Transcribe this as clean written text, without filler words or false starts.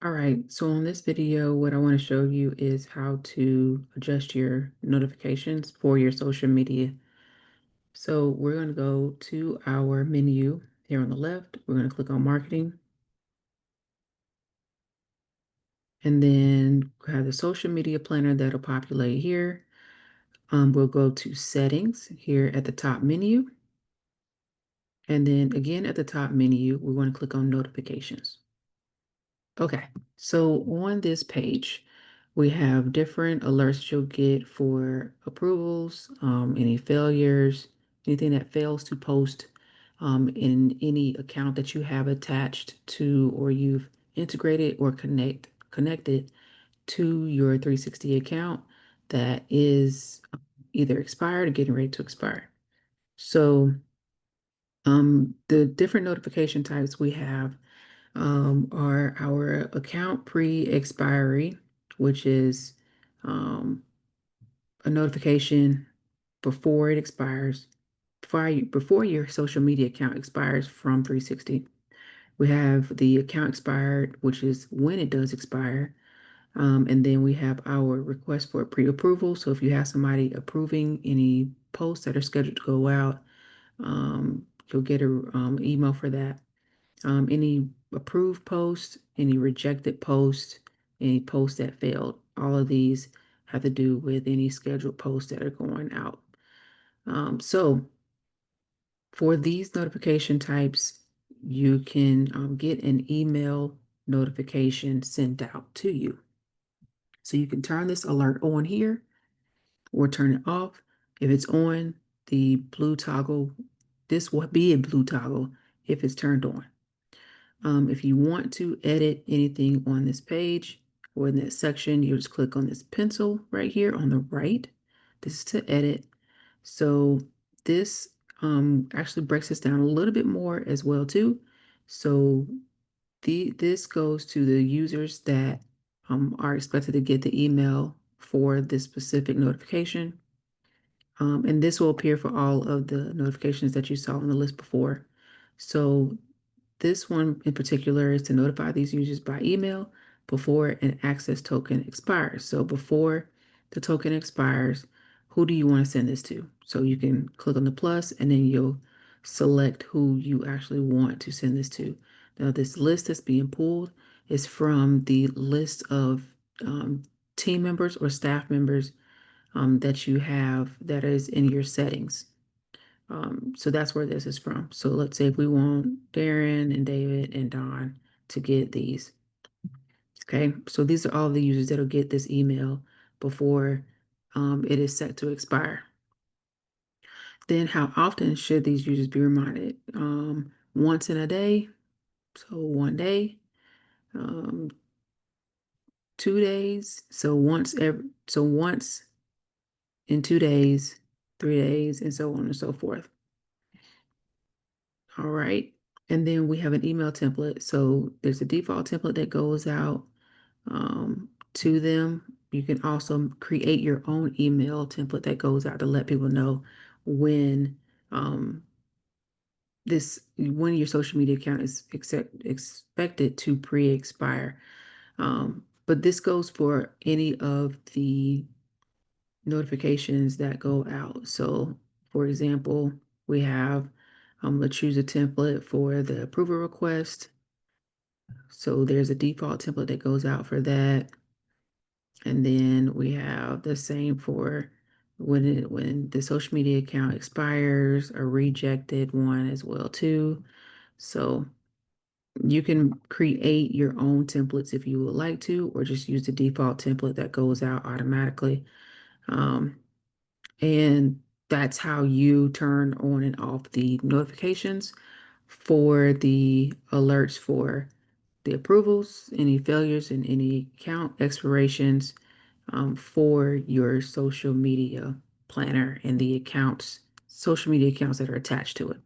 All right, so on this video, what I want to show you is how to adjust your notifications for your social media. So we're going to go to our menu here on the left. We're going to click on marketing and then have the social media planner that'll populate here. We'll go to settings here at the top menu. And then again at the top menu, we want to click on notifications. Okay, so on this page, we have different alerts you'll get for approvals, any failures, anything that fails to post in any account that you have attached to or you've integrated or connected to your 360 account that is either expired or getting ready to expire. So the different notification types we have are our account pre-expiry, which is um, a notification before it expires, before your social media account expires from 360. We have the account expired, which is when it does expire. And then we have our request for pre-approval. So if you have somebody approving any posts that are scheduled to go out, you'll get a email for that. Any approved post, any rejected post, any post that failed. All of these have to do with any scheduled posts that are going out. So for these notification types, you can get an email notification sent out to you. So you can turn this alert on here or turn it off. If it's on, the blue toggle, this will be a blue toggle if it's turned on. If you want to edit anything on this page or in this section, you just click on this pencil right here on the right. This is to edit. So this actually breaks this down a little bit more as well too. So this goes to the users that are expected to get the email for this specific notification. And this will appear for all of the notifications that you saw on the list before. So this one in particular is to notify these users by email before an access token expires. So before the token expires, who do you want to send this to? So you can click on the plus and then you'll select who you actually want to send this to. Now, this list that's being pulled is from the list of um, team members or staff members that you have that is in your settings. So that's where this is from. So let's say if we want Darren and David and Don to get these. Okay, so these are all the users that'll get this email before it is set to expire. Then how often should these users be reminded? Once in a day, so 1 day, um, 2 days, so once in 2 days, 3 days, and so on and so forth. All right. And then we have an email template. So there's a default template that goes out to them. You can also create your own email template that goes out to let people know when um, when your social media account is expected to pre-expire. But this goes for any of the notifications that go out. So, for example, we have let's choose a template for the approval request. So there's a default template that goes out for that. And then we have the same for when the social media account expires, a rejected one as well too. So you can create your own templates if you would like to, or just use the default template that goes out automatically. Um, And that's how you turn on and off the notifications for the alerts for the approvals, any failures, and any account expirations for your social media planner and the accounts, social media accounts that are attached to it.